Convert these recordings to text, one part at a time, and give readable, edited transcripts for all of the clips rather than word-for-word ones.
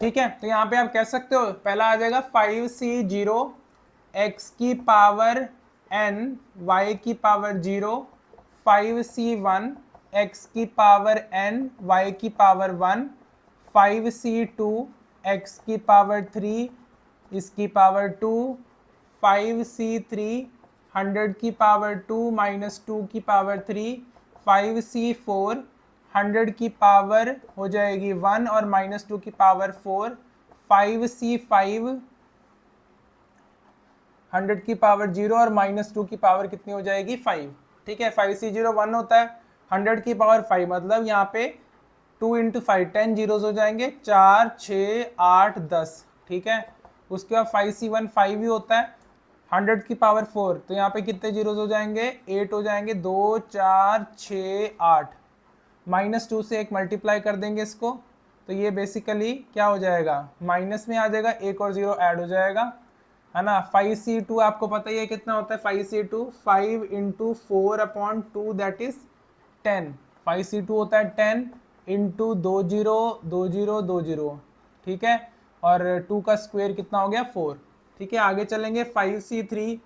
ठीक है, तो यहाँ पे आप कह सकते हो पहला आ जाएगा 5c0 x की पावर n y की पावर 0, 5c1 x की पावर n y की पावर 1, 5c2 x की पावर 3 इसकी पावर 2, 5c3 100 की पावर 2 माइनस 2 की पावर 3, 5c4 100 की पावर हो जाएगी 1 और माइनस 2 की पावर 4, 5c5 100 की पावर 0 और माइनस 2 की पावर कितनी हो जाएगी 5। ठीक है, 5c0 1 होता है, 100 की पावर 5 मतलब यहाँ पे 2 इंटू 5 10 जीरोस हो जाएंगे, 4 6 8 10। ठीक है, उसके बाद 5c1 5 ही होता है, 100 की पावर 4 तो यहाँ पे कितने जीरोस हो जाएंगे 8 हो जाएंगे, 2 4 6 8 माइनस 2 से एक मल्टीप्लाई कर देंगे इसको, तो ये बेसिकली क्या हो जाएगा माइनस में आ जाएगा, एक और जीरो ऐड हो जाएगा, है ना। 5c2 आपको पता ही है कितना होता है, 5c2 5 into 4 upon 2 that is 10, 5c2 होता है 10 इंटू 2 जीरो 2 जीरो 2 जीरो। ठीक है, और 2 का स्क्वायर कितना हो गया 4। ठीक है, आगे चलेंगे 5c3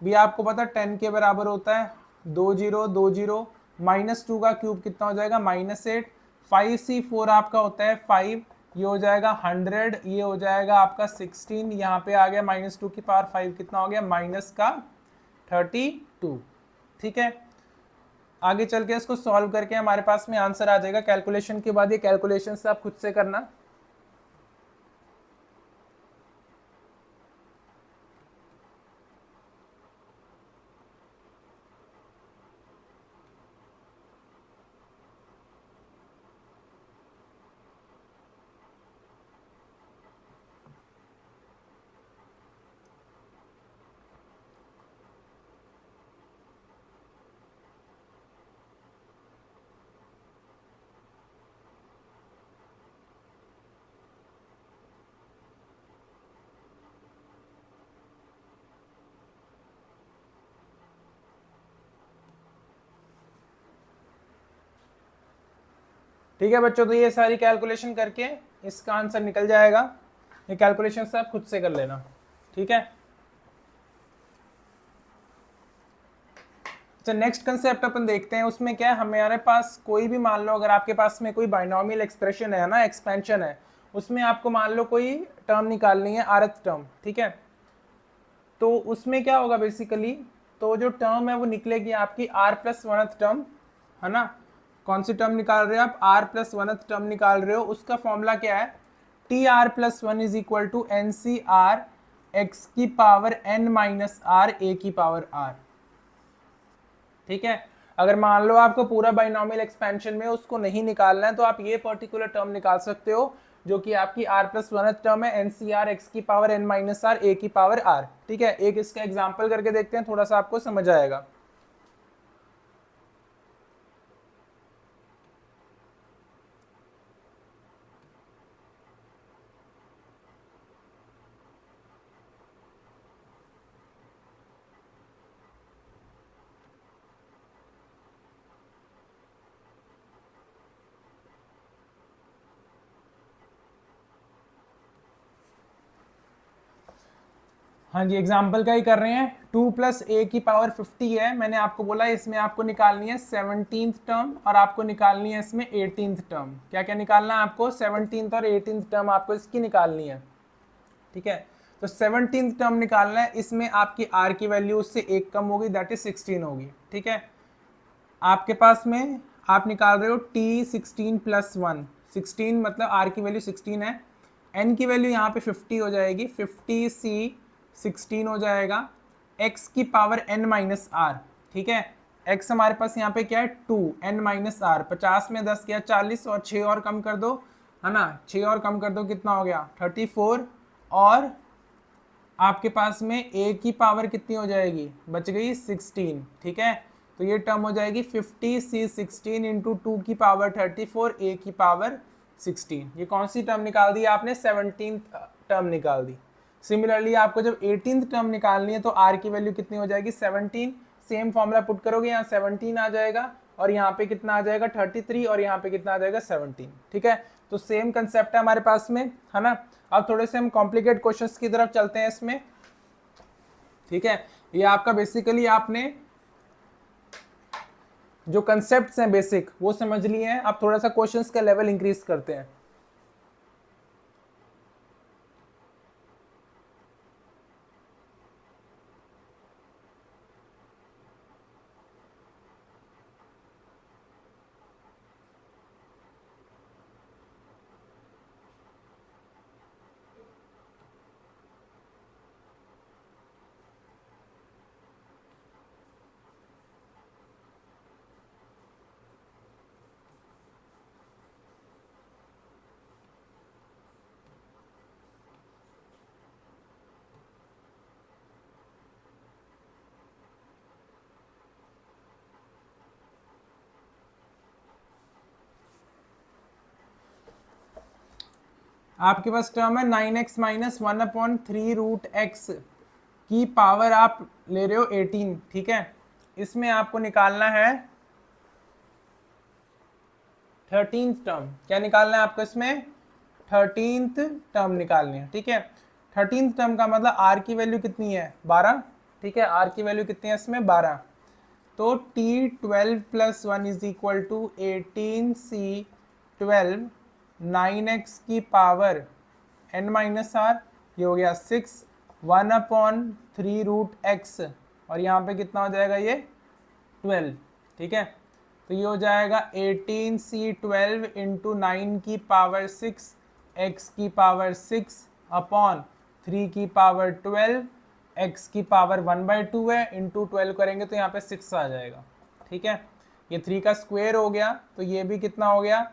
भी आपको पता 10 के बराबर होता है, 2 जीरो 2 जीरो माइनस 2 का क्यूब कितना हो जाएगा -8, 5c4 आपका होता है 5, ये हो जाएगा 100, ये हो जाएगा आपका 16, यहाँ पे आ गया -2 की पावर 5 कितना हो गया माइनस का 32। ठीक है, आगे चल के इसको सॉल्व करके हमारे पास में आंसर आ जाएगा कैलकुलेशन के बाद, ये कैलकुलेशन से आप खुद से करना। ठीक है बच्चों, तो ये सारी कैलकुलेशन करके इसका आंसर निकल जाएगा, ये कैलकुलेशन से आप खुद से कर लेना। ठीक है, अच्छा नेक्स्ट कंसेप्ट अपन देखते हैं, उसमें क्या है हमारे पास कोई भी मान लो अगर आपके पास में कोई बाइनोमियल एक्सप्रेशन है ना, एक्सपेंशन है, उसमें आपको मान लो कोई टर्म निकालनी है rth टर्म। ठीक है, तो उसमें क्या होगा बेसिकली, तो जो टर्म है वो निकलेगी आपकी r प्लस 1th टर्म, है ना। कौन सी टर्म निकाल रहे हो आप, r प्लस 1th टर्म निकाल रहे हो, उसका फॉर्मूला क्या है, T R plus 1 is equal to N C R X की power n minus R A की पावर r। ठीक है, अगर मान लो आपको पूरा बाइनोमियल एक्सपेंशन में उसको नहीं निकालना है, तो आप ये पर्टिकुलर टर्म निकाल सकते हो जो कि आपकी r प्लस 1th टर्म है, एन सी आर एक्स की power n minus R A की पावर r। ठीक है, एक इसका एग्जाम्पल करके देखते हैं, थोड़ा सा आपको समझ आएगा। हाँ जी, एग्जाम्पल का ही कर रहे हैं, 2 प्लस ए की पावर 50 है, मैंने आपको बोला इसमें आपको निकालनी है 17th टर्म और आपको निकालनी है इसमें 18th टर्म। क्या क्या निकालना है आपको, 17th और 18th टर्म आपको इसकी निकालनी है। ठीक है, तो 17th टर्म निकालना है, इसमें आपकी r की वैल्यू उससे एक कम होगी, दैट इज 16 होगी। ठीक है, आपके पास में आप निकाल रहे हो t 16 प्लस 1, 16 मतलब r की वैल्यू 16 है, n की वैल्यू यहाँ पे 50 हो जाएगी, 50c 16 हो जाएगा, x की पावर n माइनस आर। ठीक है, x हमारे पास यहाँ पे क्या है 2, n माइनस आर, 50 में 10 गया 40 और 6 और कम कर दो, है ना, 6 और कम कर दो कितना हो गया 34, और आपके पास में a की पावर कितनी हो जाएगी, बच गई 16। ठीक है, तो ये टर्म हो जाएगी 50c16 इंटू 2 की पावर 34 a की पावर 16। ये कौन सी टर्म निकाल दी आपने, 17th टर्म निकाल दी। सिमिलरली आपको जब 18th टर्म निकालनी है तो r की वैल्यू कितनी हो जाएगी 17, सेम फॉर्मूला पुट करोगे, यहाँ 17 आ जाएगा और यहाँ पे कितना आ जाएगा 33 और यहाँ पे कितना आ जाएगा 17। ठीक है, तो सेम कंसेप्ट है हमारे पास में, है ना। अब थोड़े से हम कॉम्प्लिकेट क्वेश्चंस की तरफ चलते हैं इसमें, ठीक है। ये आपका बेसिकली आपने जो कंसेप्ट्स हैं बेसिक वो समझ लिए हैं, अब थोड़ा सा क्वेश्चंस का लेवल इंक्रीज करते हैं। आपके पास टर्म है 9x माइनस 1/3√x की पावर आप ले रहे हो 18, ठीक है। इसमें आपको निकालना है 13th टर्म। क्या निकालना है आपको इसमें? 13th टर्म निकालनी है, ठीक है। 13th टर्म का मतलब r की वैल्यू कितनी है? 12, ठीक है। r की वैल्यू कितनी है इसमें? 12। तो t12 + 1 = 18c12 9x की पावर n-r, ये हो गया 6 1/3√x, और यहाँ पे कितना हो जाएगा ये? 12, ठीक है। तो ये हो जाएगा 18c12 × 9 की पावर 6 x की पावर 6 अपॉन 3 की पावर 12, x की पावर 1/2 है, इंटू 12 करेंगे तो यहाँ पे 6 आ जाएगा, ठीक है। ये 3 का स्क्वायर हो गया, तो ये भी कितना हो गया?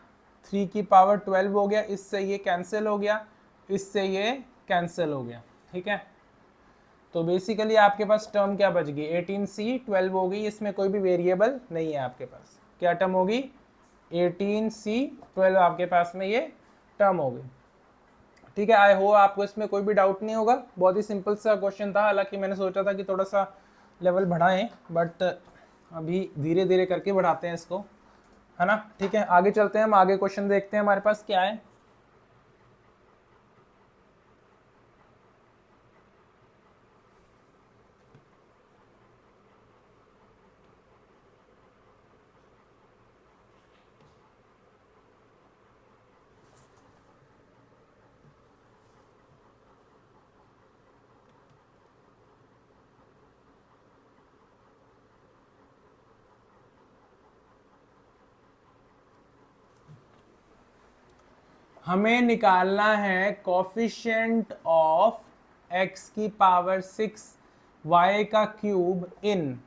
3 की पावर 12 हो गया, इससे ये कैंसिल हो गया, इससे ये कैंसिल हो गया, ठीक है। तो बेसिकली आपके पास टर्म क्या बच गई? 18c12 हो गई, इसमें कोई भी वेरिएबल नहीं है आपके पास। क्या टर्म होगी? 18c12 आपके पास में ये टर्म हो गई, ठीक है। आई होप आपको इसमें कोई भी डाउट नहीं होगा। बहुत ही सिंपल सा क्वेश्चन था, हालांकि मैंने सोचा था कि थोड़ा सा लेवल बढ़ाएं, बट अभी धीरे धीरे करके बढ़ाते हैं इसको, है ना, ठीक है। आगे चलते हैं, हम आगे क्वेश्चन देखते हैं हमारे पास क्या है। हमें निकालना है कोफिशिएंट ऑफ x की पावर 6 y का क्यूब इन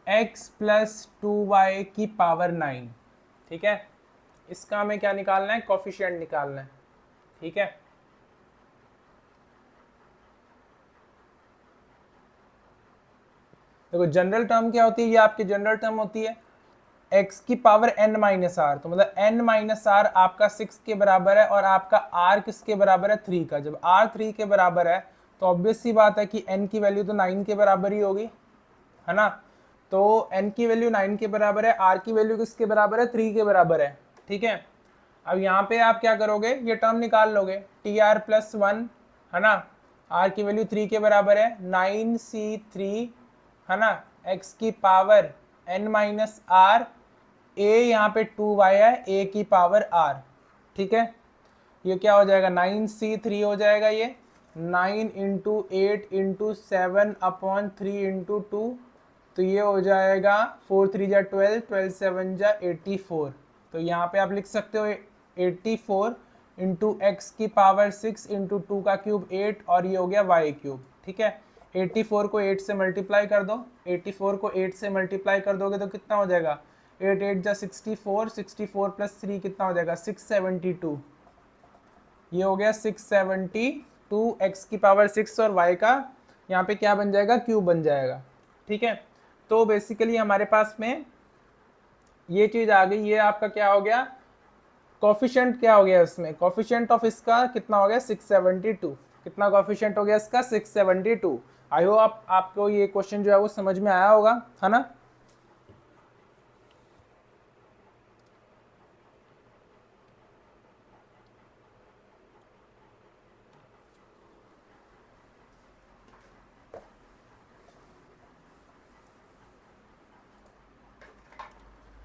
x + 2y की पावर 9, ठीक है। इसका हमें क्या निकालना है? कोफिशिएंट निकालना है, ठीक है। देखो जनरल टर्म क्या होती है? ये आपकी जनरल टर्म होती है x की पावर n-r, तो मतलब n-r आपका 6 के बराबर है, और आपका r किसके बराबर है? 3 का। जब r 3 के बराबर है तो ऑब्वियस सी बात है कि n की वैल्यू तो 9 के बराबर ही होगी, है ना। तो n की वैल्यू 9 के बराबर है, r की वैल्यू किसके बराबर है? 3 के बराबर है, ठीक है। अब यहाँ पे आप क्या करोगे? ये टर्म निकाल लोगे, tr + 1, है ना। r की वैल्यू 3 के बराबर है, 9c3, है ना, x की पावर n-r, a यहाँ पे 2y है, a की पावर r, ठीक है। ये क्या हो जाएगा? 9c3 हो जाएगा, ये 9 × 8 × 7/3 × 2, तो ये हो जाएगा 4 3 जा 12, 12 7 जा 84। तो यहाँ पे आप लिख सकते हो 84 × x की पावर 6 × 2 का क्यूब 8, और ये हो गया y क्यूब, ठीक है। 84 को 8 से मल्टीप्लाई कर दो, 84 को 8 से मल्टीप्लाई कर दोगे तो कितना हो जाएगा? 8 8 जा 64, 64 + 3 कितना हो जाएगा? 672। ये हो गया 672, x की पावर 6 और y का यहाँ पे क्या बन जाएगा? क्यूब बन जाएगा, ठीक है। तो बेसिकली हमारे पास में ये चीज आ गई। ये आपका क्या हो गया? कोफिशिएंट क्या हो गया इसमें? कोफिशिएंट ऑफ इसका कितना हो गया? 672। कितना कोफिशिएंट हो गया इसका? 672। आई होप आपको ये क्वेश्चन जो है वो समझ में आया होगा, है ना।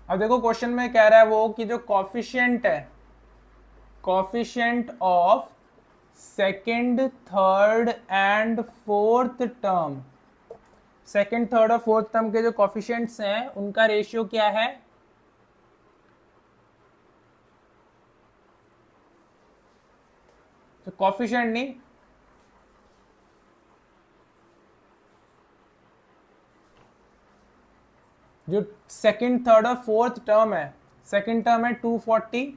अब देखो क्वेश्चन में कह रहा है वो कि जो कॉफिशिएंट है, coefficient of second third and fourth term, second third और फोर्थ टर्म के जो कॉफिशिएंट्स हैं उनका रेशियो क्या है, तो कॉफिशिएंट नहीं, जो सेकेंड थर्ड और फोर्थ टर्म है, सेकेंड टर्म है 240,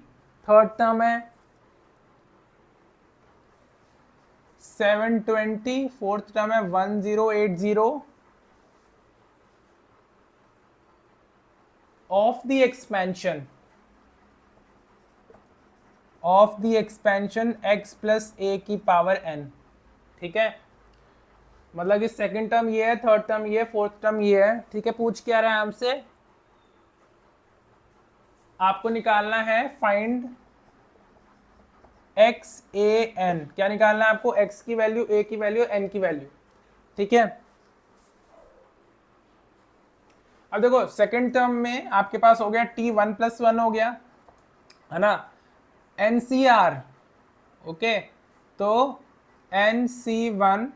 थर्ड टर्म है 720, फोर्थ टर्म है 1080 of the expansion x plus a की पावर n। ठीक है, मतलब कि सेकंड टर्म ये है, थर्ड टर्म ये है, फोर्थ टर्म ये है। ठीक है, पूछ क्या रहा है हमसे, आपको निकालना है फाइंड x a n, क्या निकालना है आपको, x की वैल्यू, a की वैल्यू, n की वैल्यू। ठीक है, अब देखो सेकंड टर्म में आपके पास हो गया t 1+1 हो गया है ना, NCR, ओके, तो NC1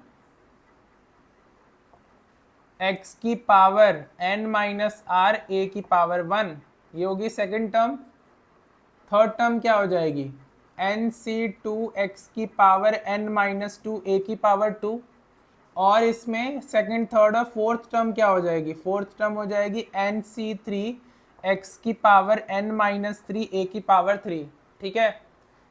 x की power n minus R a की पावर 1, ये होगी सेकंड टर्म। थर्ड टर्म क्या हो जाएगी, NC2 x की पावर n माइनस 2 a की पावर 2, और इसमें सेकंड थर्ड और फोर्थ टर्म क्या हो जाएगी, फोर्थ टर्म हो जाएगी NC3 x की पावर n माइनस 3 a की पावर 3। ठीक है,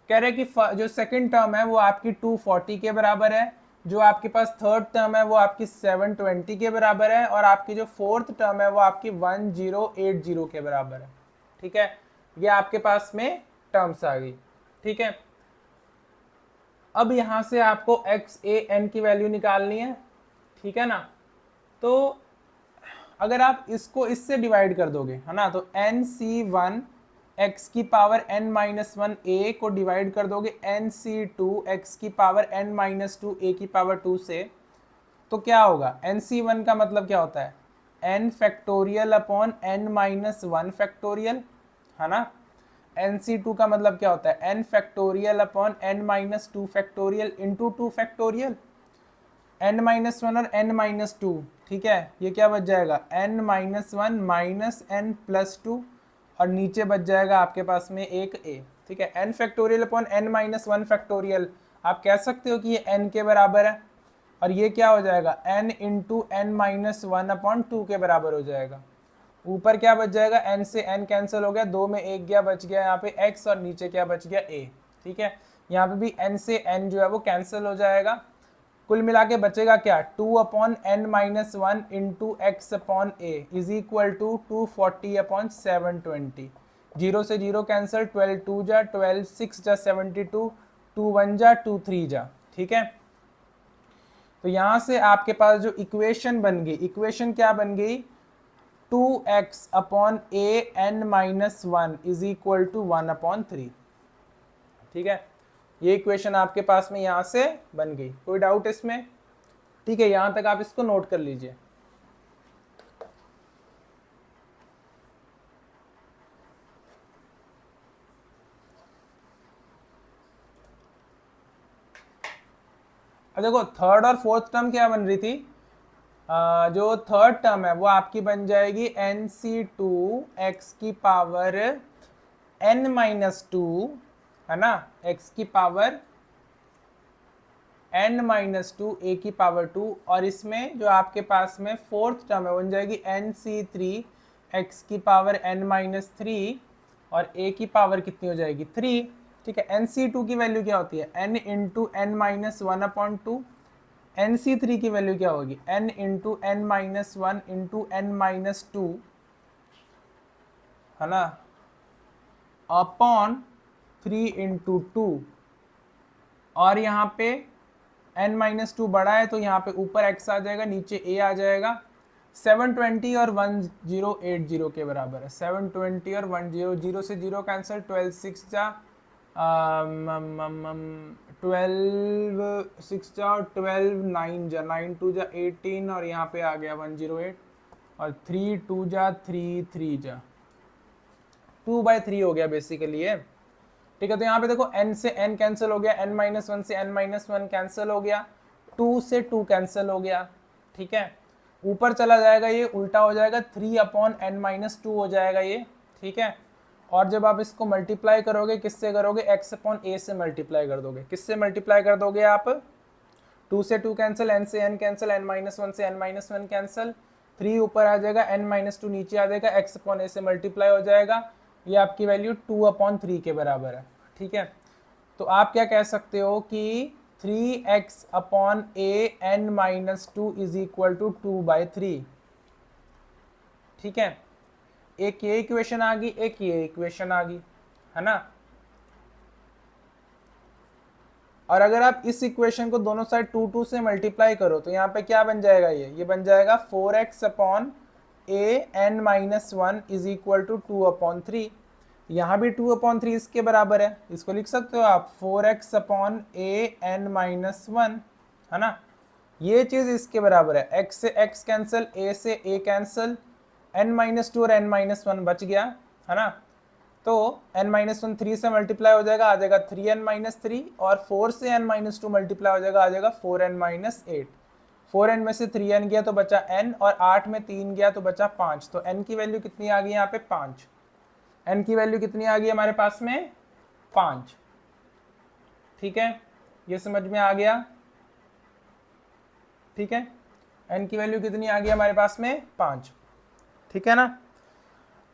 कह रहे कि जो सेकंड टर्म है वो आपकी 240 के बराबर है, जो आपके पास थर्ड टर्म है वो आपकी 720 के बराबर है, और आपकी जो फोर्थ टर्म है वो आपकी 1080 के बराबर है। ठीक है, ये आपके पास में टर्म्स आ गई। ठीक है, अब यहां से आपको x a n की वैल्यू निकालनी है। ठीक है ना, तो अगर आप इसको इससे डिवाइड कर दोगे है ना, तो NC1 x की पावर n माइनस 1 a को डिवाइड कर दोगे NC2 x की पावर n माइनस 2 a की पावर 2 से, तो क्या होगा, NC1 का मतलब क्या होता है, n factorial upon n minus 1 factorial, है ना। NC2 का मतलब क्या होता है, n factorial upon n minus 2 factorial into 2 factorial, n minus 1 और n माइनस 2। ठीक है, ये क्या बच जाएगा, n minus 1 minus n plus 2, और नीचे बच जाएगा आपके पास में एक a। ठीक है, n factorial upon n minus 1 factorial, आप कह सकते हो कि ये n के बराबर है, और ये क्या हो जाएगा, n into n minus 1 upon 2 के बराबर हो जाएगा। ऊपर क्या बच जाएगा, n से n कैंसिल हो गया, 2 में 1 गया, बच गया यहाँ पे x, और नीचे क्या बच गया a। ठीक है, यहाँ पे भी n से n जो है वो कैंसिल हो जाएगा, कुल मिला के बचेगा क्या, 2 upon n minus 1 into X upon A is equal to 240 upon 720। 0 से 0 कैंसिल, 12 2 जा 12, 6 जा 72, 2 1 जा 2 3 जा। ठीक है, तो यहां से आपके पास जो इक्वेशन बन गई, इक्वेशन क्या बन गई, 2x upon A n minus 1 is equal to 1 upon 3। ठीक है, ये इक्वेशन आपके पास में यहां से बन गई, कोई डाउट इसमें। ठीक है, यहां तक आप इसको नोट कर लीजिए। अब देखो थर्ड और फोर्थ टर्म क्या बन रही थी, जो थर्ड टर्म है वो आपकी बन जाएगी NC2 x की पावर n माइनस 2, है ना, x की पावर n माइनस 2 a की पावर 2, और इसमें जो आपके पास में फोर्थ टर्म है वो बन जाएगी NC3 x की पावर n माइनस 3, और a की पावर कितनी हो जाएगी 3। ठीक है, NC2 की वैल्यू क्या होती है, n into n minus 1 upon 2, NC3 की वैल्यू क्या होगी, n into n minus 1 into n minus 2, है ना, अपॉन 3 इंटू 2, और यहाँ पे n माइनस 2 बड़ा है तो यहाँ पे ऊपर x आ जाएगा, नीचे a आ जाएगा। 720 और 1080 के बराबर है, 720 और 10, 0 से 0 कैंसिल, 12 6 जा 12 6 जा और 12 9 जा 9 2 जा 18, और यहाँ पे आ गया 108, और 3 2 जा 3 3 जा 2/3 हो गया बेसिकली ये। ठीक है, तो यहाँ पे देखो n से n कैंसिल हो गया, n-1 से n-1 कैंसिल हो गया, 2 से 2 कैंसिल हो गया। ठीक है, ऊपर चला जाएगा ये उल्टा हो जाएगा, 3/n-2 हो जाएगा ये। ठीक है, और जब आप इसको मल्टीप्लाई करोगे किससे करोगे, x/a से मल्टीप्लाई कर दोगे। किससे मल्टीप्लाई कर दोगे आप, 2 से 2 कैंसिल, n से n कैंसिल, n-1 से n-1 कैंसिल, 3 ऊपर आ जाएगा, n-2 नीचे आ जाएगा, x/a से मल्टीप्लाई हो जाएगा। ये आपकी वैल्यू 2/3 के बराबर है। ठीक है, तो आप क्या कह सकते हो कि 3x/a n-2 is equal to 2/3। ठीक है, एक ये इक्वेशन आ गई, एक ये इक्वेशन आ गई, है ना। और अगर आप इस इक्वेशन को दोनों साइड 2 से मल्टीप्लाई करो तो यहाँ पे क्या बन जाएगा, ये बन जाएगा 4x/a n-1 is equal to 2/3। यहाँ भी 2/3 इसके बराबर है, इसको लिख सकते हो आप 4x/a n-1, है ना। ये चीज इसके बराबर है, x से x कैंसिल, a से a कैंसिल, n-2 और n-1 बच गया, है ना। तो n-1 3 से मल्टीप्लाई हो जाएगा, आ जाएगा 3n-3, और 4 से n-2 मल्टीप्लाई हो जाएगा, आ जाएगा 4n-8। 4n में से 3n गया तो बचा n, और 8 में 3 गया तो बचा 5। तो n की वैल्यू कितनी आ गई यहाँ पे, 5। n की वैल्यू कितनी आ गई हमारे पास में, 5। ठीक है, ये समझ में आ गया। ठीक है, n की वैल्यू कितनी आ गई हमारे पास में, 5। ठीक है ना।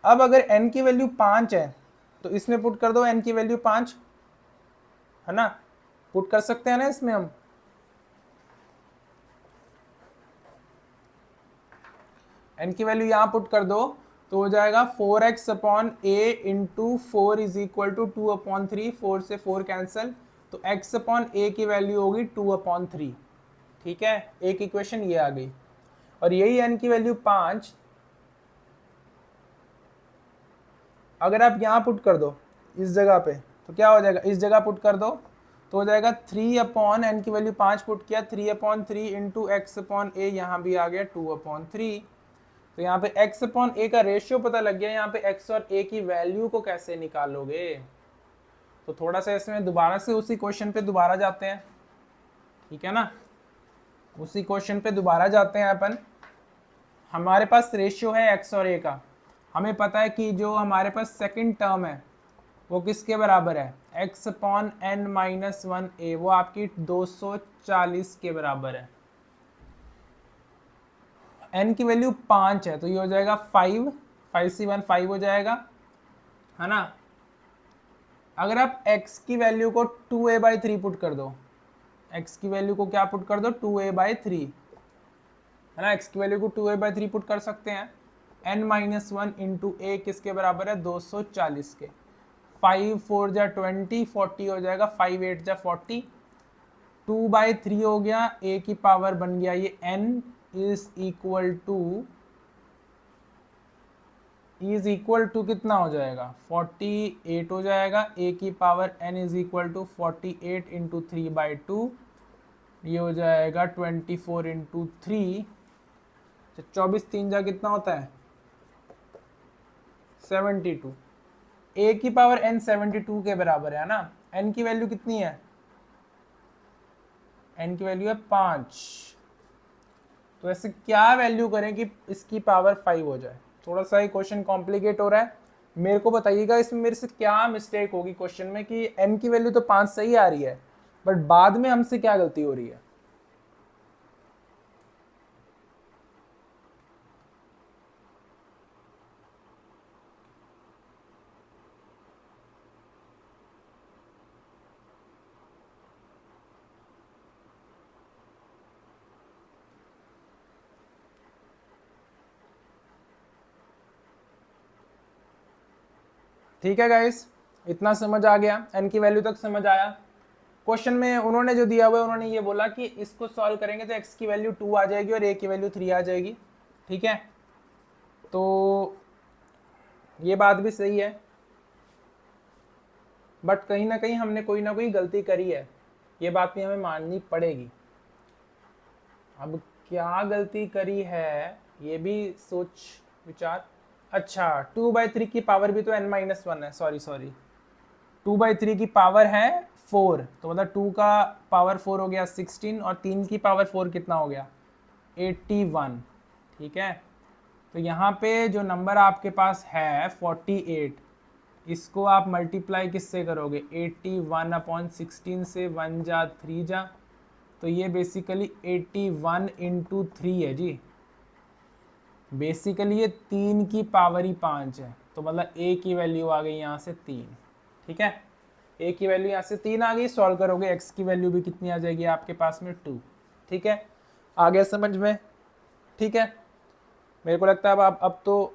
अब अगर n की वैल्यू 5 है तो इसमें पुट कर दो n की वैल्यू 5, है ना। पुट कर सकते हैं ना इसमें हम, n की वैल्यू यहां पुट कर दो तो हो जाएगा 4x/a into 4 is equal to 2/3। 4 से 4 कैंसिल, तो x/a की वैल्यू होगी 2/3। ठीक है, एक इक्वेशन ये आ गई। और यही n की वैल्यू 5 अगर आप यहाँ पुट कर दो इस जगह पे तो क्या हो जाएगा, इस जगह पुट कर दो तो हो जाएगा 3/n की वैल्यू 5 पुट किया, 3/3 इंटू x/a, यहाँ भी आ गया 2/3। तो यहाँ पे x/a का रेशियो पता लग गया, यहाँ पे x और a की वैल्यू को कैसे निकालोगे। तो थोड़ा सा इसमें दोबारा से उसी क्वेश्चन पे दोबारा जाते हैं। ठीक है ना, उसी क्वेश्चन पे दोबारा जाते हैं अपन। हमारे पास रेशियो है x और a का, हमें पता है कि जो हमारे पास सेकंड टर्म है वो किसके बराबर है, x/n-1a, वो आपकी 240 के बराबर है। n की वैल्यू 5 है तो ये हो जाएगा 5, 5c1 5 हो जाएगा, है ना। अगर आप x की वैल्यू को 2a/3 पुट कर दो, x की वैल्यू को क्या पुट कर दो, 2a/3, है ना। x की वैल्यू को 2a/3 पुट कर सकते हैं। n-1 इंटू a किसके बराबर है, 240 के। 5 4 जा 20, 40 हो जाएगा, 5 8 जा 40, 2/3 हो गया, a की पावर बन गया ये n इज इक्वल टू कितना हो जाएगा, 48 हो जाएगा। a की power n is equal to 48 into 3/2, ये हो जाएगा 24 इंटू 3, 24 3 जा कितना होता है, 72। a की पावर n 72 के बराबर है ना। n की वैल्यू कितनी है, n की वैल्यू है 5। तो ऐसे क्या वैल्यू करें कि इसकी पावर 5 हो जाए। थोड़ा सा ये क्वेश्चन कॉम्प्लिकेट हो रहा है, मेरे को बताइएगा इसमें मेरे से क्या मिस्टेक होगी क्वेश्चन में कि n की वैल्यू तो 5 सही आ रही है बट बाद में हमसे क्या गलती हो रही है। ठीक है गाइस, इतना समझ आ गया, n की वैल्यू तक समझ आया। क्वेश्चन में उन्होंने जो दिया हुआ है उन्होंने ये बोला कि इसको सॉल्व करेंगे तो x की वैल्यू 2 आ जाएगी और a की वैल्यू 3 आ जाएगी। ठीक है, तो ये बात भी सही है बट कहीं ना कहीं हमने कोई ना कोई गलती करी है, ये बात भी हमें माननी पड़ेगी। अब क्या गलती करी है ये भी सोच विचार अच्छा 2/3 की पावर भी तो n-1 है, सॉरी 2/3 की पावर है 4, तो मतलब 2 का पावर 4 हो गया 16 और 3 की पावर 4 कितना हो गया 81। ठीक है, तो यहाँ पे जो नंबर आपके पास है 48, इसको आप मल्टीप्लाई किससे करोगे 81/16 से, 1 जा 3 जा, तो ये बेसिकली 81 इंटू 3 है जी। बेसिकली ये 3 की पावर ही 5 है, तो मतलब a की वैल्यू आ गई यहाँ से 3। ठीक है, a की वैल्यू यहाँ से 3 आ गई। सॉल्व करोगे x की वैल्यू भी कितनी आ जाएगी आपके पास में 2। ठीक है, आ गया समझ में। ठीक है, मेरे को लगता है अब तो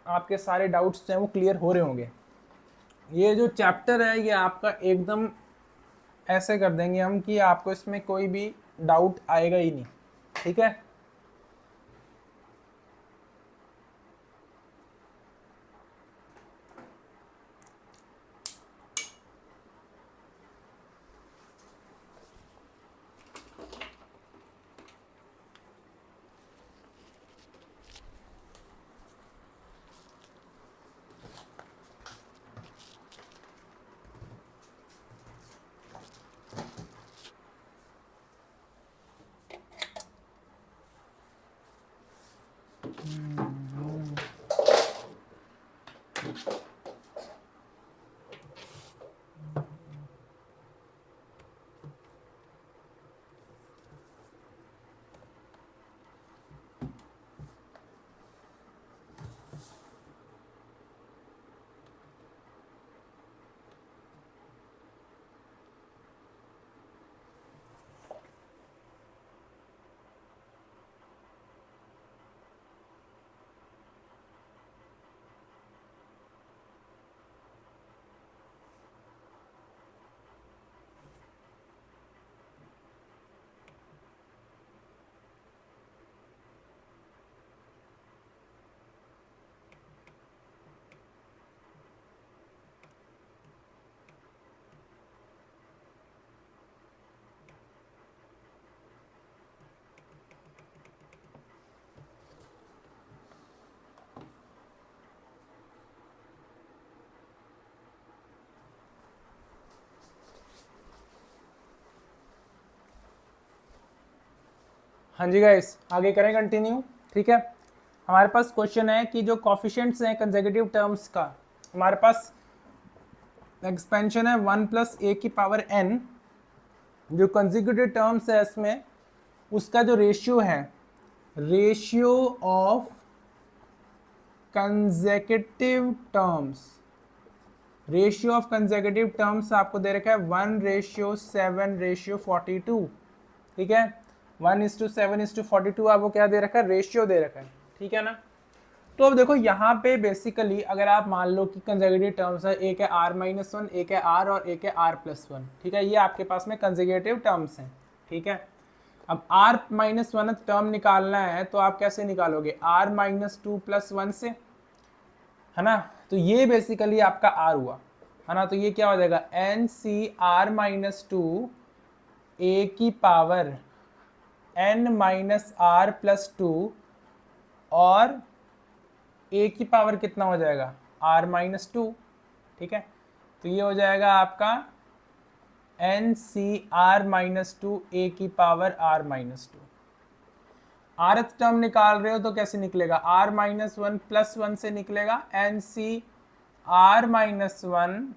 आपके सारे डाउट्स जो हैं वो क्लियर हो रहे होंगे। ये जो चैप्टर है ये आपका एकदम ऐसे कर देंगे हम कि आपको इसमें कोई भी डाउट आएगा ही नहीं। ठीक है, हाँ जी गाइस, आगे करें कंटिन्यू। ठीक है, हमारे पास क्वेश्चन है कि जो कॉफिशिएंट्स हैं कंसेक्यूटिव टर्म्स का, हमारे पास एक्सपेंशन है 1 प्लस ए की पावर n। जो कंसेक्यूटिव टर्म्स है इसमें उसका जो रेशियो है, ratio of consecutive terms, ratio of consecutive terms आपको दे रखा है 1:7:42। ठीक है, 1:7:42 आपको क्या दे रखा है, रेशियो दे रखा है। ठीक है ना, तो अब देखो यहाँ पे बेसिकली अगर आप मान लो कि कंसेक्यूटिव टर्म्स है, एक है r-1, एक है r और एक है r+1। ठीक है, ये आपके पास में कंसेक्यूटिव टर्म्स हैं। ठीक है, अब r-1 टर्म निकालना है तो आप कैसे निकालोगे, r-2 + 1 से, है ना। तो ये बेसिकली आपका r हुआ, है ना। तो ये क्या हो जाएगा NCr-2 a की पावर n-r+2 और a की पावर कितना हो जाएगा r-2। ठीक है, तो ये हो जाएगा आपका NCr-2 a की पावर r-2। rth टर्म निकाल रहे हो तो कैसे निकलेगा, r-1 + 1 से निकलेगा NCr-1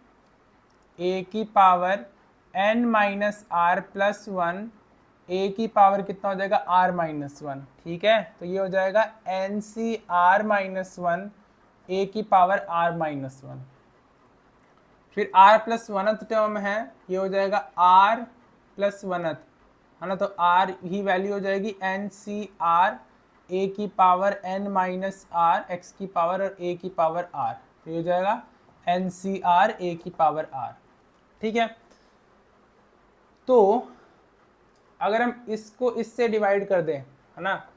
a की पावर n-r+1 a की पावर कितना हो जाएगा r-1। ठीक है, तो ये हो जाएगा NCr-1 a की पावर r-1। फिर r+1th टर्म है, ये हो जाएगा r+1th, है ना। तो r ही वैल्यू हो जाएगी NCr a की पावर n-r x की पावर और a की पावर r, तो ये हो जाएगा NCr a की पावर r। ठीक है, तो अगर हम इसको इससे डिवाइड कर दें, है ना,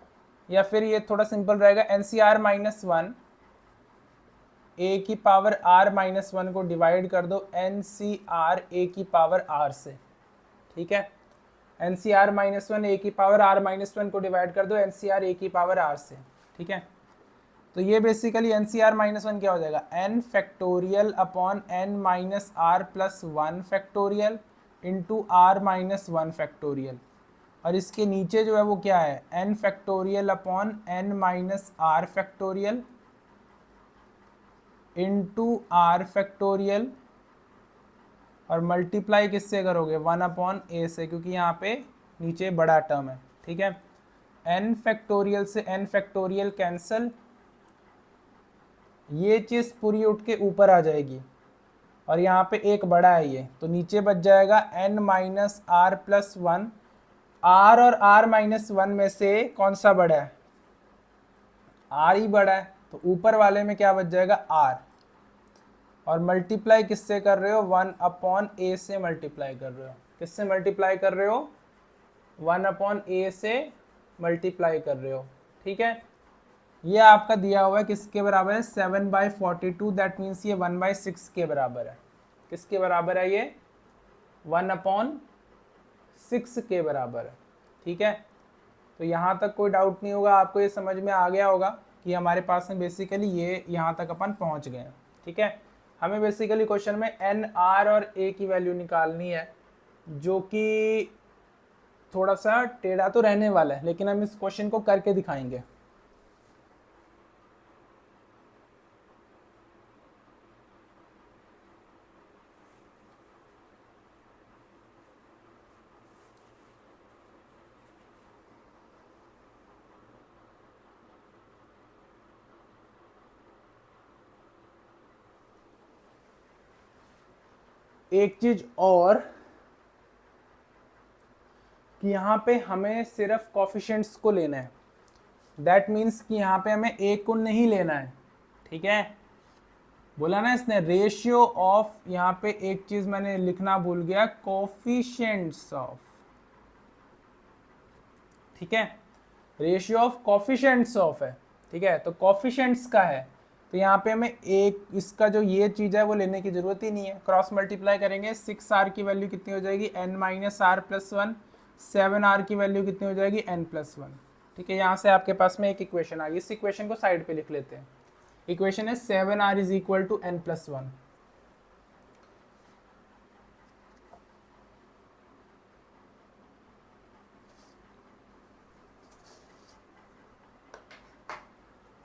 या फिर ये थोड़ा सिंपल रहेगा, NCr-1 a की पावर r-1 को डिवाइड कर दो NCr a की पावर r से। ठीक है, NCr-1 a की पावर r-1 को डिवाइड कर दो NCr a की पावर r से। ठीक है, तो ये basically N C R minus one क्या हो जाएगा, N factorial upon N minus R plus one factorial into R minus one factorial, और इसके नीचे जो है वो क्या है, N factorial upon N minus R factorial into R factorial, और मल्टीप्लाई किससे करोगे, वन अपॉन ए से, क्योंकि यहाँ पे नीचे बड़ा टर्म है, ठीक है। एन फैक्टोरियल से एन फैक्टोरियल कैंसल, ये चीज़ पूरी उठ के ऊपर आ जाएगी, और यहाँ पे एक बड़ा है ये, तो नीचे बच जाएगा N minus R plus one. R और आर माइनस वन में से कौन सा बड़ा है, आर ही बड़ा है, तो ऊपर वाले में क्या बच जाएगा, आर, और मल्टीप्लाई किससे कर रहे हो, वन अपॉन ए से मल्टीप्लाई कर रहे हो, किससे मल्टीप्लाई कर रहे हो, वन अपॉन ए से मल्टीप्लाई कर रहे हो, ठीक है। ये आपका दिया हुआ है किसके बराबर है, 7/42, दैट मीन्स ये 1/6 के बराबर है, किसके बराबर है ये, 1/6 के बराबर है, ठीक है। तो यहाँ तक कोई डाउट नहीं होगा, आपको ये समझ में आ गया होगा कि हमारे पास में बेसिकली ये यहाँ तक अपन पहुँच गए हैं, ठीक है। हमें बेसिकली क्वेश्चन में एन आर और ए की वैल्यू निकालनी है, जो कि थोड़ा सा टेढ़ा तो रहने वाला है, लेकिन हम इस क्वेश्चन को करके दिखाएंगे। एक चीज और कि यहाँ पे हमें सिर्फ कॉफिशिएंट्स को लेना है, दैट मीन्स कि यहाँ पे हमें ए को नहीं लेना है, ठीक है। बोला ना इसने रेशियो ऑफ, यहाँ पे एक चीज मैंने लिखना भूल गया, कॉफिशिएंट्स ऑफ, ठीक है, रेशियो ऑफ कॉफिशिएंट्स ऑफ है, ठीक है। तो कॉफिशिएंट्स का है, तो यहाँ पे हमें एक इसका जो ये चीज़ है वो लेने की जरूरत ही नहीं है, क्रॉस मल्टीप्लाई करेंगे, 6r की वैल्यू कितनी हो जाएगी, n minus R plus one, 7r की वैल्यू कितनी हो जाएगी, n प्लस वन, ठीक है। यहाँ से आपके पास में एक इक्वेशन आ गई, इस इक्वेशन को साइड पे लिख लेते हैं। इक्वेशन है 7r is equal to n plus one.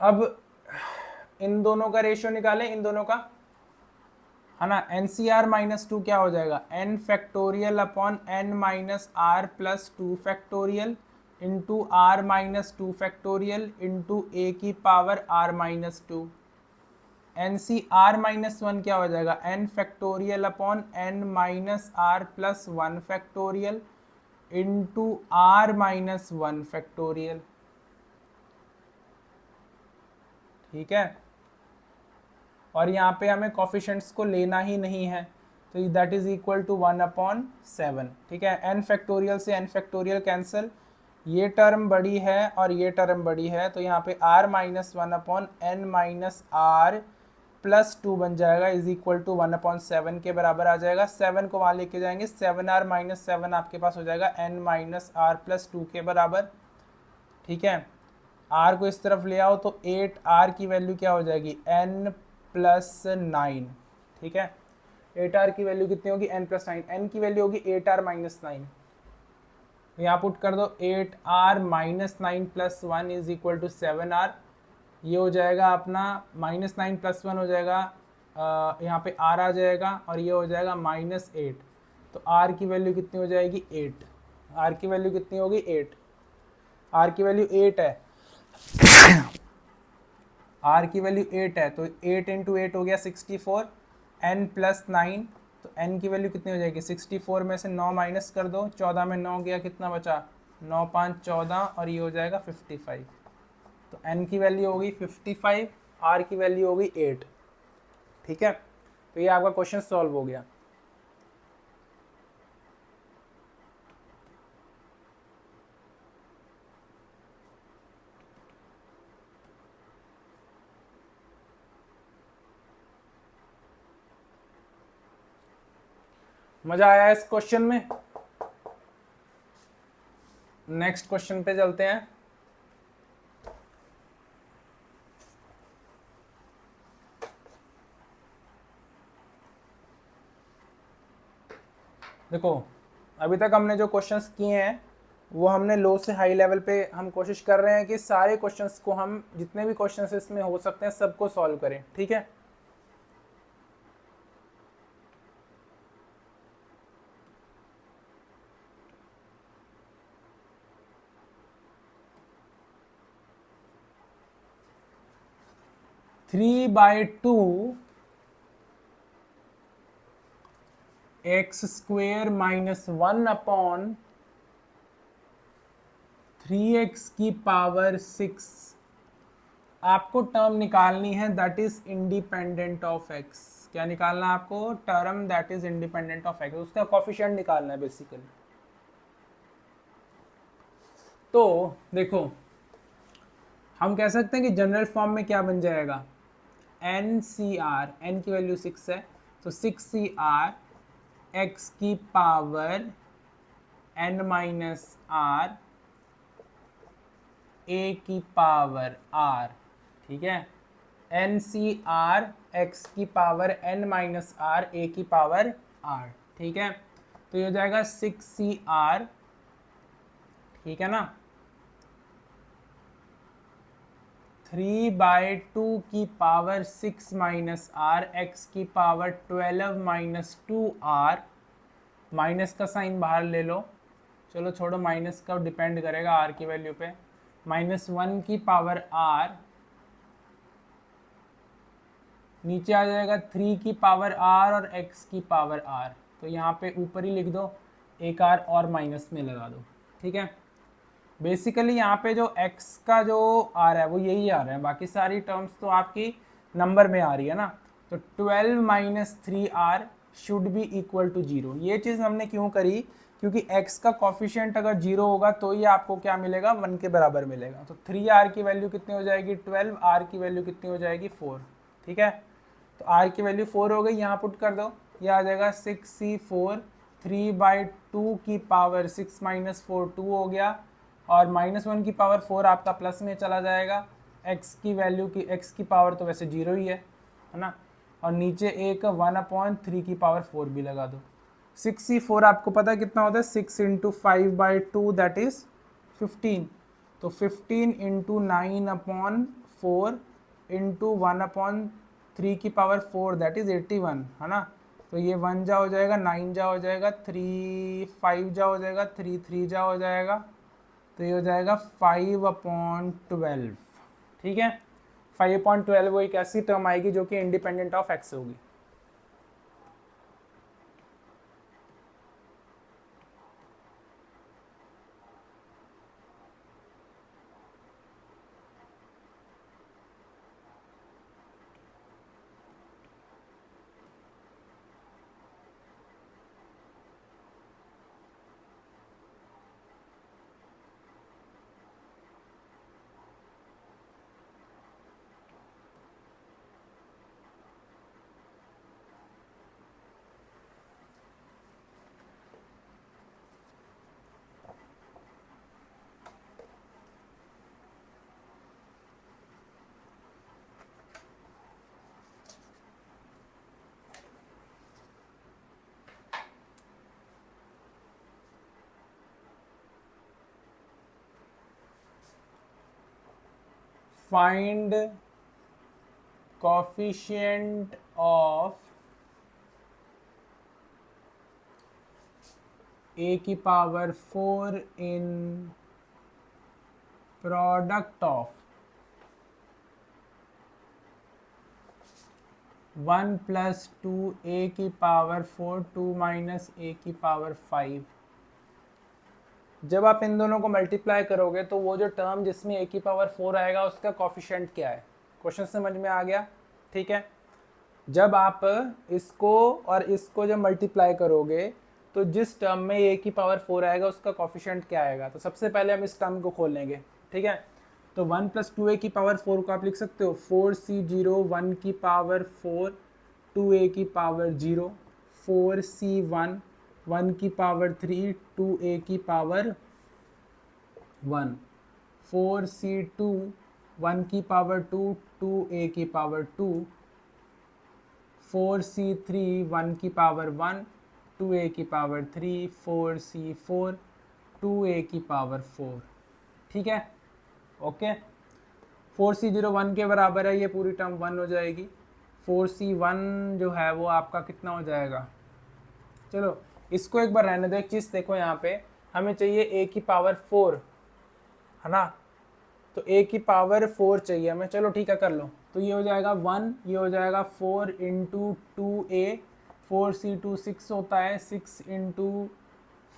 अब इन दोनों का रेशियो निकालें, इन दोनों का, है ना। N C R minus two क्या हो जाएगा, N factorial upon N minus R plus two factorial into R minus two factorial into A की power R minus two. N C R minus one क्या हो जाएगा, N factorial upon N minus R plus one factorial into R minus one factorial, ठीक है। और यहाँ पे हमें कॉफिशिएंट्स को लेना ही नहीं है, तो दैट इज इक्वल टू 1/7, ठीक है। एन फैक्टोरियल से एन फैक्टोरियल कैंसिल, ये टर्म बड़ी है और ये टर्म बड़ी है, तो यहाँ पे r minus 1/n minus R plus two बन जाएगा, इज इक्वल टू 1/7 के बराबर आ जाएगा। 7 को वहाँ लेके जाएंगे, 7r माइनस 7 आपके पास हो जाएगा n minus R plus two के बराबर, ठीक है। r को इस तरफ ले आओ तो 8r की वैल्यू क्या हो जाएगी, n प्लस 9, ठीक है। 8r की वैल्यू कितनी होगी, n प्लस 9, n की वैल्यू होगी 8r माइनस 9, यहाँ पुट कर दो, 8r minus 9 plus 1 is equal to 7r, ये हो जाएगा अपना माइनस 9 प्लस 1 हो जाएगा, यहाँ पे r आ जाएगा, और ये हो जाएगा माइनस 8, तो r की वैल्यू कितनी हो जाएगी, 8, r की वैल्यू कितनी होगी, 8, r की वैल्यू 8 है, r की वैल्यू 8 है, तो 8 इंटू 8 हो गया 64, n प्लस 9, तो n की वैल्यू कितनी हो जाएगी, 64 में से 9 माइनस कर दो, 14 में 9 गया, कितना बचा, 9 5 14, और ये हो जाएगा 55, तो n की वैल्यू होगी 55, r की वैल्यू होगी 8, ठीक है। तो ये आपका क्वेश्चन सॉल्व हो गया। मजा आया इस क्वेश्चन में। नेक्स्ट क्वेश्चन पे चलते हैं। देखो अभी तक हमने जो क्वेश्चंस किए हैं वो हमने लो से हाई लेवल पे हम कोशिश कर रहे हैं कि सारे क्वेश्चंस को हम जितने भी क्वेश्चंस इसमें हो सकते हैं सबको सॉल्व करें, ठीक है। Three by two x square minus 1 upon 3x की पावर 6 आपको टर्म निकालनी है that is independent of x। क्या निकालना है आपको? Term that is independent of x, उसका कोफिशिएंट निकालना है बेसिकली। तो देखो हम कह सकते हैं कि जनरल फॉर्म में क्या बन जाएगा, एन सी आर, एन की वैल्यू 6 है तो 6 CR x की power n minus R A की पावर r, ठीक है। एन सी आर एक्स की power n minus R A की पावर r, ठीक है। तो ये हो जाएगा 6CR, ठीक है ना। 3/2 की पावर 6 माइनस आर एक्स की पावर 12 माइनस 2r, माइनस का साइन बाहर ले लो, चलो छोड़ो माइनस का डिपेंड करेगा r की वैल्यू पे, -1 की पावर r, नीचे आ जाएगा 3 की पावर r और x की पावर r, तो यहाँ पे ऊपर ही लिख दो, एक r और माइनस में लगा दो, ठीक है। बेसिकली यहाँ पे जो x का जो आ रहा है वो यही आ रहा है, बाकी सारी टर्म्स तो आपकी नंबर में आ रही है ना। तो 12 minus 3r should be equal to 0। ये चीज़ हमने क्यों करी, क्योंकि x का कॉफिशिएंट अगर 0 होगा तो ये आपको क्या मिलेगा, 1 के बराबर मिलेगा। तो 3r की वैल्यू कितनी हो जाएगी 12, r की वैल्यू कितनी हो जाएगी 4, ठीक है। तो r की वैल्यू 4 हो गई, यहाँ पुट कर दो, ये आ जाएगा 6C4, 3/2 की पावर 6 माइनस 4 2 हो गया, और -1 की पावर 4 आपका प्लस में चला जाएगा। x की वैल्यू की x की पावर तो वैसे 0 ही है ना, और नीचे एक 1/3 की पावर 4 भी लगा दो। 6C4 आपको पता है कितना होता है, 6 इंटू 5/2 दैट इज 15, तो 15 इंटू 9/4 इंटू 1/3 की पावर 4 दैट इज 81, है ना। तो ये 1 जा हो जाएगा, 9 जा हो जाएगा, 3 5 जा हो जाएगा, 3 3 जा हो जाएगा, तो ये हो जाएगा 5/12, ठीक है। 5/12 वो एक ऐसी टर्म आएगी जो कि इंडिपेंडेंट ऑफ एक्स होगी। Find coefficient of a की power 4 in product of 1 + 2 a की पावर 4 2 माइनस a की पावर 5। जब आप इन दोनों को मल्टीप्लाई करोगे तो वो जो टर्म जिसमें a की पावर 4 आएगा उसका कॉफिशिएंट क्या है, क्वेश्चन समझ में आ गया, ठीक है। जब आप इसको और इसको जब मल्टीप्लाई करोगे तो जिस टर्म में a की पावर 4 आएगा उसका कॉफिशिएंट क्या आएगा, तो सबसे पहले हम इस टर्म को खोल लेंगे, ठीक है। तो 1 + 2a की पावर 4 को आप लिख सकते हो 4C0 1 की पावर 4 2a की पावर 0, 4C1 1 की पावर 3 2a की पावर 1, 4C2 1 की पावर 2 2a की पावर 2, 4C3 1 की पावर 1 2a की पावर 3, 4c 4, 2a की पावर 4, ठीक है। ओके, 4c0 1 के बराबर है, ये पूरी टर्म 1 हो जाएगी। 4c1 जो है वो आपका कितना हो जाएगा, चलो इसको एक बार रहने दो। एक चीज़ देखो, यहाँ पे हमें चाहिए a की पावर 4, है ना, तो a की पावर 4 चाहिए हमें। चलो ठीक है, कर लो। तो ये हो जाएगा 1, ये हो जाएगा 4 इंटू 2a, 4c2 6 होता है, 6 इंटू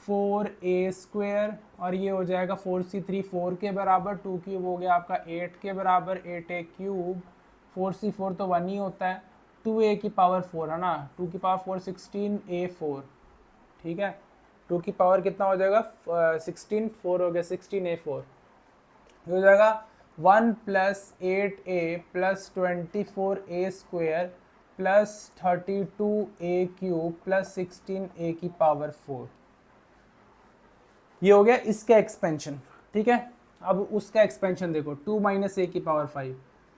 4a², और ये हो जाएगा 4c3 4 के बराबर, 2 क्यूब हो गया आपका 8 के बराबर, 8a³, 4c4 तो 1 ही होता है, 2a की पावर 4 है ना, 2 की पावर 4 16a4, ठीक है। 2 की पावर कितना हो जाएगा 16, 4 हो गया 16a4, ये हो जाएगा 1 plus 8a plus 24a² plus 32a³ plus 16a की पावर 4, ये हो गया इसका एक्सपेंशन, ठीक है। अब उसका एक्सपेंशन देखो, 2 माइनस a की पावर 5,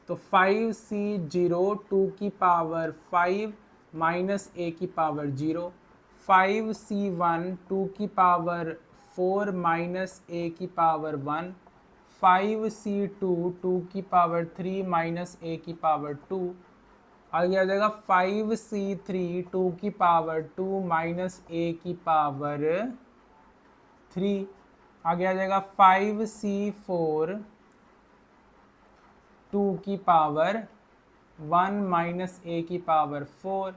तो 5c0 2 की पावर 5 माइनस a की पावर 0, 5c1 2 की पावर 4 माइनस a की पावर 1, 5c2 2 की पावर 3 माइनस a की पावर 2, आगे आ जाएगा 5c3 2 की पावर 2 माइनस a की पावर 3, आगे आ जाएगा 5c4 2 की पावर 1 माइनस a की पावर 4,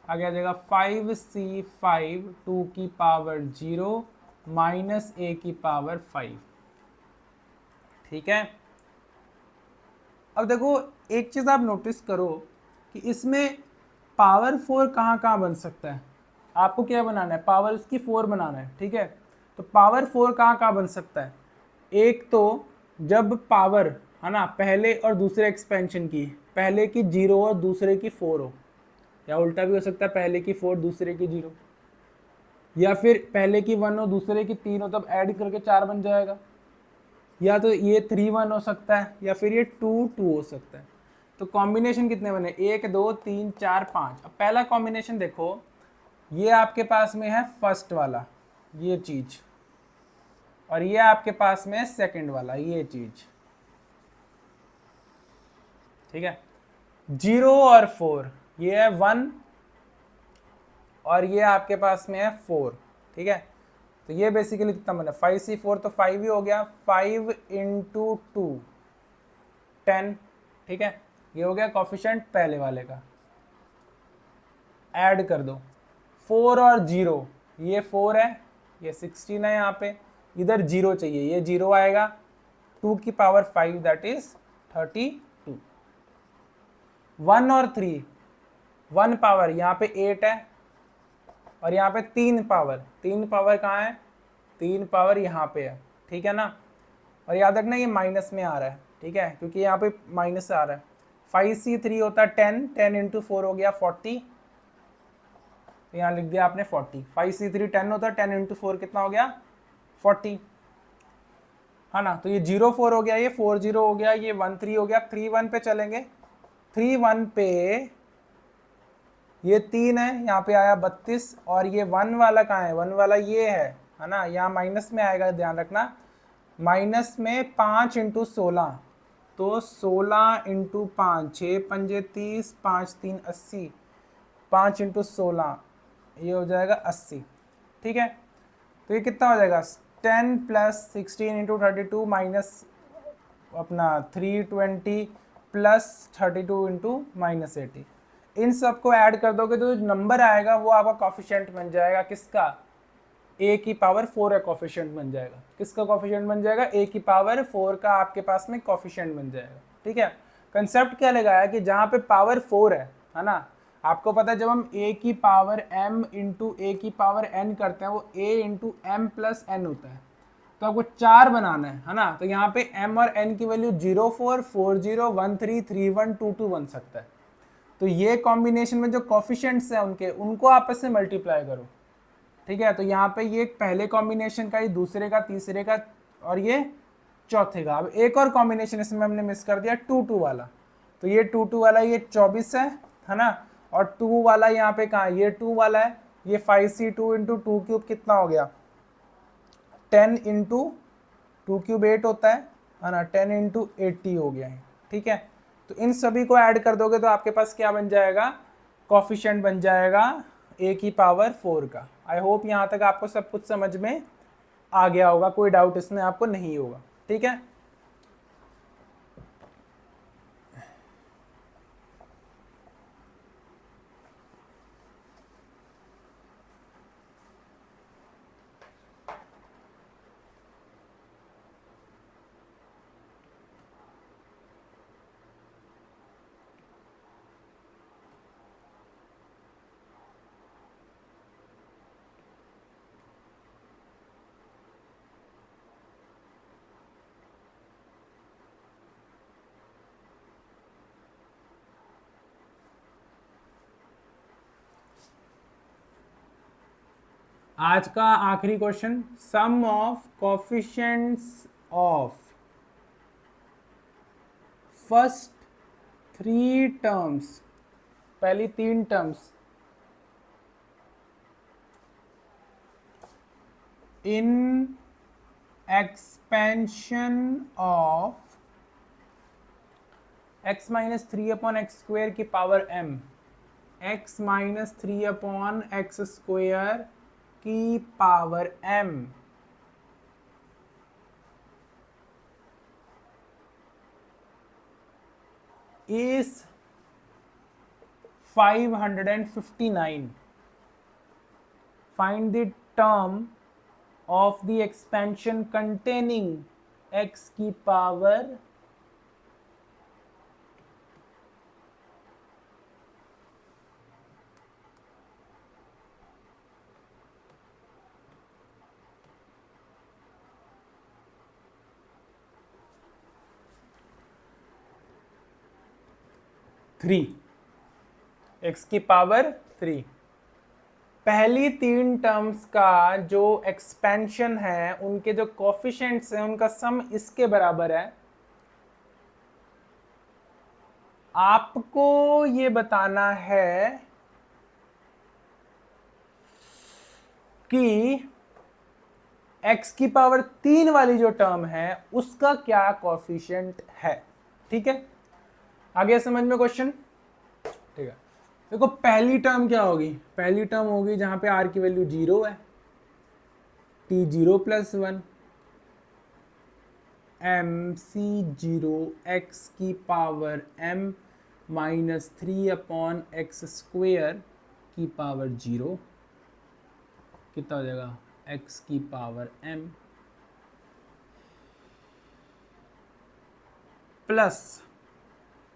आगे आ जाएगा 5c5 2 की पावर 0 माइनस a की पावर 5, ठीक है। अब देखो एक चीज़ आप नोटिस करो कि इसमें पावर 4 कहाँ कहाँ बन सकता है। आपको क्या बनाना है, पावर उसकी 4 बनाना है, ठीक है। तो पावर 4 कहाँ कहाँ बन सकता है, एक तो जब पावर है ना पहले और दूसरे एक्सपेंशन की, पहले की 0 और दूसरे की 4 हो, या उल्टा भी हो सकता है, पहले की 4 दूसरे की 0, या फिर पहले की 1 हो दूसरे की 3 हो, तब ऐड करके 4 बन जाएगा, या तो ये 3 1 हो सकता है, या फिर ये 2 2 हो सकता है। तो कॉम्बिनेशन कितने बने, 1 2 3 4 5। अब पहला कॉम्बिनेशन देखो, ये आपके पास में है फर्स्ट वाला ये चीज, और ये आपके पास में है सेकंड वाला ये चीज, ठीक है। 0 और 4, ये है 1 और ये आपके पास में है 4, ठीक है। तो ये बेसिकली कितना बना, 5c4 तो 5 ही हो गया, 5 इंटू 2 10, ठीक है। ये हो गया कॉफिशिएंट पहले वाले का, ऐड कर दो 4 और 0, ये 4 है, ये 16 है, यहाँ पे इधर 0 चाहिए, ये 0 आएगा, 2 की पावर 5 दैट इज 32, 1 और 3, 1 पावर यहाँ पे 8 है, और यहाँ पे 3 पावर, 3 पावर कहाँ है, 3 पावर यहाँ पे है, ठीक है ना। और याद रखना ये माइनस में आ रहा है, ठीक है, क्योंकि यहाँ पे माइनस आ रहा है। 5c3 होता है 10, 10 इंटू 4 हो गया 40, तो यहाँ लिख दिया आपने 40। 5c3 10 होता है, 10 इंटू 4 कितना हो गया 40, है ना। तो ये 0 4 हो गया, ये 4 0 हो गया, ये 1 3 हो गया। 3 1 पे चलेंगे, 3 1 पे ये 3 है, यहाँ पे आया 32, और ये 1 वाला कहाँ है, 1 वाला ये है ना, यहाँ माइनस में आएगा, ध्यान रखना माइनस में 5 इंटू 16, तो 16 इंटू 5 6 पंजे 30, 5 3 80, 5 इंटू 16 ये हो जाएगा 80, ठीक है। तो ये कितना हो जाएगा 10 प्लस 16 इंटू 32 माइनस अपना 320 प्लस 32 इंटू माइनस 80, इन सबको ऐड कर दोगे तो जो नंबर आएगा वो आपका कॉफिशिएंट बन जाएगा, किसका, a की पावर 4 का कॉफिशिएंट बन जाएगा। किसका कॉफिशिएंट बन जाएगा, a की पावर 4 का आपके पास में कॉफिशिएंट बन जाएगा, ठीक है। कंसेप्ट क्या लगाया कि जहाँ पे पावर 4 है ना, आपको पता है जब हम a की पावर m इंटू a की पावर n करते हैं वो a into m plus n होता है, तो आपको 4 बनाना है ना। तो यहाँ पे m और n की वैल्यू 0 4 4 0 1 3 3 1 2 2 बन सकता है। तो ये कॉम्बिनेशन में जो कॉफिशिएंट्स हैं उनको आपस में मल्टीप्लाई करो, ठीक है। तो यहाँ पे ये पहले कॉम्बिनेशन का, ये दूसरे का, तीसरे का, और ये चौथे का। अब एक और कॉम्बिनेशन इसमें हमने मिस कर दिया 2 2 वाला, तो ये 2 2 वाला ये 24 है ना, और 2 वाला यहाँ पे कहाँ, ये 2 वाला है, ये 5c2 इंटू 2 क्यूब कितना हो गया, 10 इंटू 2 क्यूब 8 होता है ना, 10 इंटू 80 हो गया है। ठीक है, तो इन सभी को ऐड कर दोगे तो आपके पास क्या बन जाएगा, कॉफिशिएंट बन जाएगा a की पावर 4 का। आई होप यहाँ तक आपको सब कुछ समझ में आ गया होगा, कोई डाउट इसमें आपको नहीं होगा। ठीक है, आज का आखिरी question, sum of coefficients of first 3 terms, पहली 3 terms in expansion of x minus 3/x² की power m, x minus 3/x² की power m is 559. Find the term of the expansion containing x की पावर थ्री, x की power 3। पहली 3 terms का जो expansion है, उनके जो कोफिशिएंट्स हैं, उनका सम इसके बराबर है। आपको ये बताना है कि x की पावर 3 वाली जो टर्म है उसका क्या कोफिशिएंट है। ठीक है, आगे समझ में क्वेश्चन। ठीक है, देखो पहली टर्म क्या होगी, पहली टर्म होगी जहां पे r की वैल्यू 0 है, t0 + 1 mc0 x की पावर m माइनस 3/x² की पावर 0, कितना हो जाएगा, x की पावर m प्लस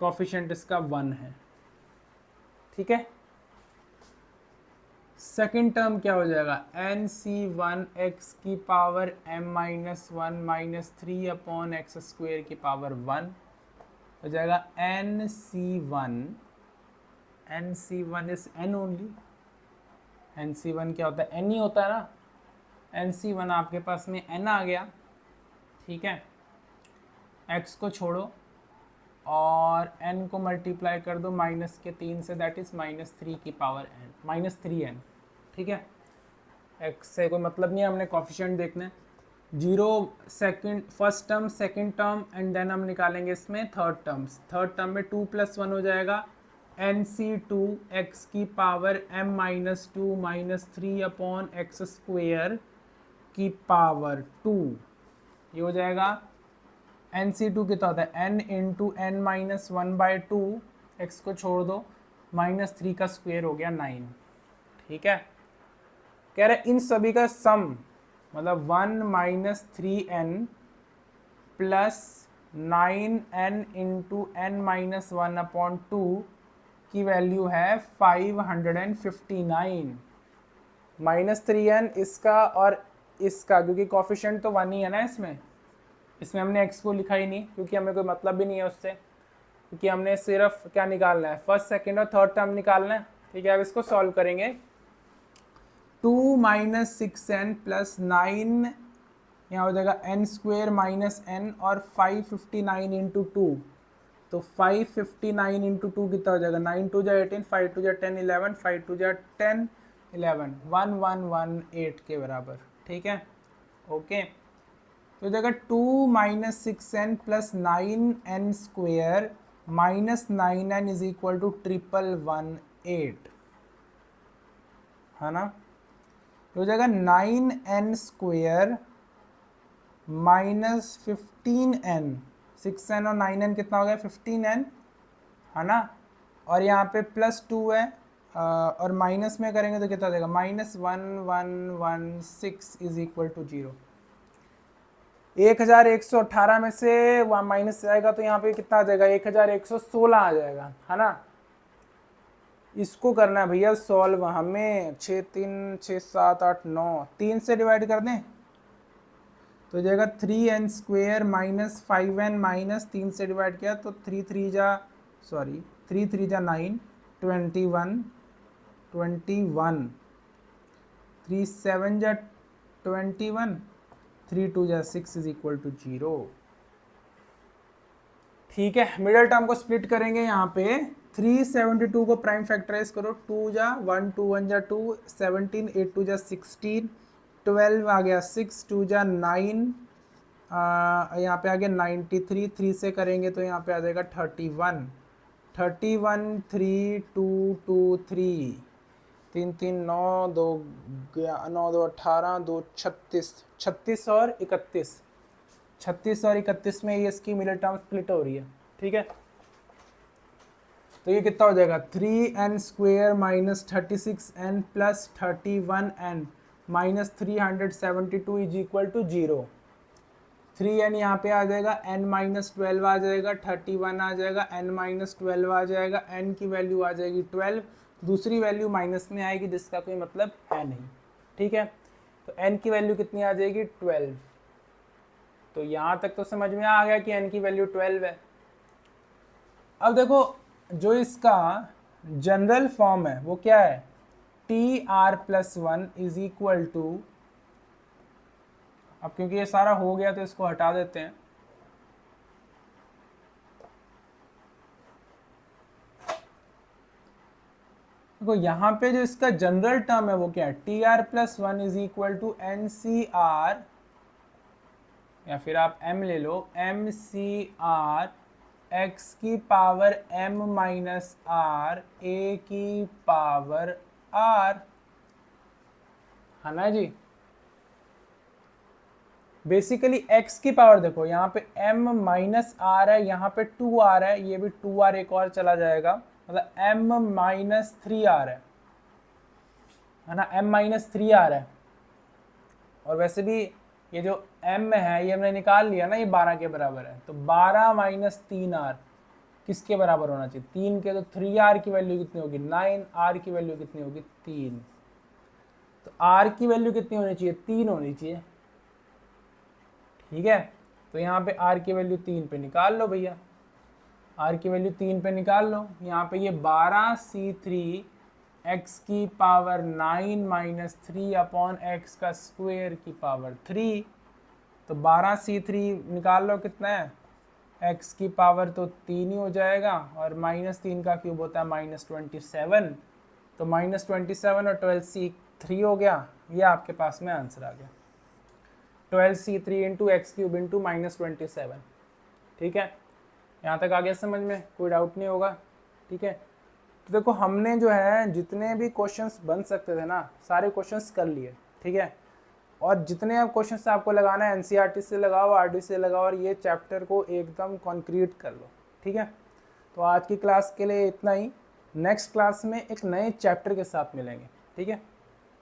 कोफिशिएंट इसका 1 है। ठीक है, सेकेंड टर्म क्या हो जाएगा, nc1 x की power m minus 1 minus 3/x² की पावर 1 हो जाएगा nc1 is n only. nc1 क्या होता है, n ही होता है ना, nc1 आपके पास में n आ गया। ठीक है, x को छोड़ो और n को मल्टीप्लाई कर दो -3 से, दैट इज -3 की पावर n, -3n। ठीक है, x से कोई मतलब नहीं है, हमने कोफिशिएंट देखना है। 0 second first term, second term and then हम निकालेंगे इसमें थर्ड टर्म्स। थर्ड टर्म में 2 + 1 हो जाएगा nc2 x की power m minus 2 minus 3/x² की पावर 2, ये हो जाएगा nc2 कितना होता है, n into n minus 1/2, x को छोड़ दो, -3 का स्क्वायर हो गया 9। ठीक है, कह रहे इन सभी का सम मतलब 1 minus 3n plus 9n into n minus 1/2 की वैल्यू है 559। -3n इसका और इसका, क्योंकि कोफिशिएंट तो 1 ही है ना इसमें हमने x को लिखा ही नहीं, क्योंकि हमें कोई मतलब भी नहीं है उससे, क्योंकि हमने सिर्फ क्या निकालना है, फर्स्ट सेकंड और थर्ड टर्म निकालना है। ठीक है, अब इसको सॉल्व करेंगे। 2 माइनस 6n प्लस 9, यहाँ हो जाएगा n² माइनस n और 559 इंटू 2, तो 559 इंटू 2 कितना हो जाएगा, 9 2 जा 18, 5 2 जा 10 11, 5 2 जा 10, 11 1118 के बराबर, ठीक है। ओके, तो जगह 2 minus 6n plus 9n square minus 9n is equal to 1118, है ना। तो जगह 9n square minus 15n, 6n और 9n कितना हो गया 15n, है ना। और यहाँ पे प्लस 2 है और माइनस में करेंगे तो कितना हो जाएगा -1116 इज इक्वल टू 0। 1118 में से वहाँ माइनस जाएगा तो यहाँ पे कितना आ जाएगा 1116 आ जाएगा, है ना। इसको करना है भैया सॉल्व हमें। 6 3 6 7 8 9 3 से डिवाइड कर दें तो जाएगा 3n square minus 5n minus 3 से डिवाइड किया तो 3 3 जा 9 21 21 3 7 जा 21 3 2 जा 6 इज इक्वल टू 0, ठीक है। मिडल टर्म को स्प्लिट करेंगे यहाँ पे 372 को प्राइम फैक्टराइज करो, 2 जा 1 2 1 जा 2 17 8 2 जा 16 12 आ गया 6 2 जा 9 यहाँ पे आ गया 93 3 से करेंगे तो यहाँ पे आ जाएगा 31 31 3 2 2 3 3 3 9 2 9 2 18 2 36 36 और 31 36 और 31 में ये इसकी मिडल टर्म स्प्लिट हो रही है, ठीक है। तो ये कितना हो जाएगा 3n square minus 36n plus 31n minus 372 is equal to 0। 3n यहाँ पे आ जाएगा, n माइनस 12 आ जाएगा, 31 आ जाएगा, n माइनस 12 आ जाएगा, n की वैल्यू आ जाएगी 12, दूसरी वैल्यू माइनस में आएगी जिसका कोई मतलब है नहीं, ठीक है। तो n की वैल्यू कितनी आ जाएगी 12। तो यहाँ तक तो समझ में आ गया कि n की वैल्यू 12 है। अब देखो जो इसका जनरल फॉर्म है वो क्या है, tr+1 इज इक्वल टू, अब क्योंकि ये सारा हो गया तो इसको हटा देते हैं, देखो यहाँ पे जो इसका जनरल टर्म है वो क्या है, tr+1 is equal to NCR, या फिर आप m ले लो, MCR x की power m minus r a की पावर r, है ना जी। बेसिकली x की पावर देखो यहाँ पे m माइनस r है, यहाँ पे 2r है, ये भी 2r एक और चला जाएगा, मतलब m माइनस 3r है ना, m माइनस 3r है। और वैसे भी ये जो m है ये हमने निकाल लिया ना, ये 12 के बराबर है, तो 12 माइनस 3r किसके बराबर होना चाहिए, 3 के। तो 3r की वैल्यू कितनी होगी 9, r की वैल्यू कितनी होगी 3, तो r की वैल्यू कितनी होनी चाहिए 3 होनी चाहिए, ठीक है। तो यहाँ पे r की वैल्यू 3 पे निकाल लो भैया, r की वैल्यू 3 पे निकाल लो। यहाँ पे ये 12c3 x की पावर 9 माइनस 3 अपॉन x का स्क्वेयर की पावर 3, तो 12c3 निकाल लो कितना है, x की पावर तो 3 ही हो जाएगा, और -3 का क्यूब होता है -27, तो -27 और 12c3 हो गया, ये आपके पास में आंसर आ गया 12c3 into x cube into -27, ठीक है। यहाँ तक आ गया समझ में, कोई डाउट नहीं होगा, ठीक है। तो देखो हमने जो है जितने भी क्वेश्चंस बन सकते थे ना सारे क्वेश्चंस कर लिए, ठीक है। और जितने अब क्वेश्चंस आपको लगाना है एनसीईआरटी से लगाओ, आरडी से लगाओ, और ये चैप्टर को एकदम कॉन्क्रीट कर लो, ठीक है। तो आज की क्लास के लिए इतना ही, नेक्स्ट क्लास में एक नए चैप्टर के साथ मिलेंगे, ठीक है।